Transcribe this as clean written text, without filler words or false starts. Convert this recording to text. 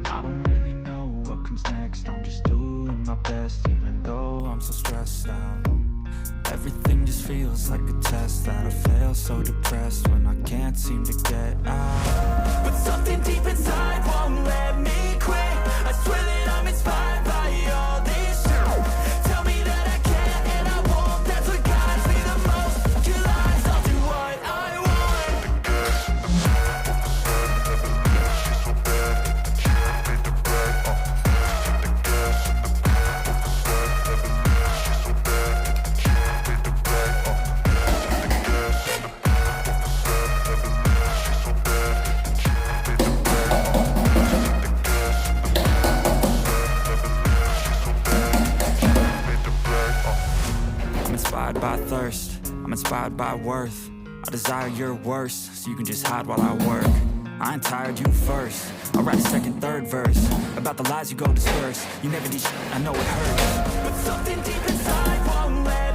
I don't really know what comes next. I'm just doing my best, even though I'm so stressed out. Everything just feels like a test that I fail, so depressed when I can't seem to get out. But something deep inside won't let me quit. I swear that I'm inspired by all this shit. Tell me that I can and I won't. That's what guides me the most. Kill lies, I'll do what I want. I'm inspired by thirst, I'm inspired by worth. I desire your worst, so you can just hide while I work. I ain't tired, you first. I'll write a second, third verse about the lies you go disperse. You never did shit, I know it hurts. But something deep inside won't let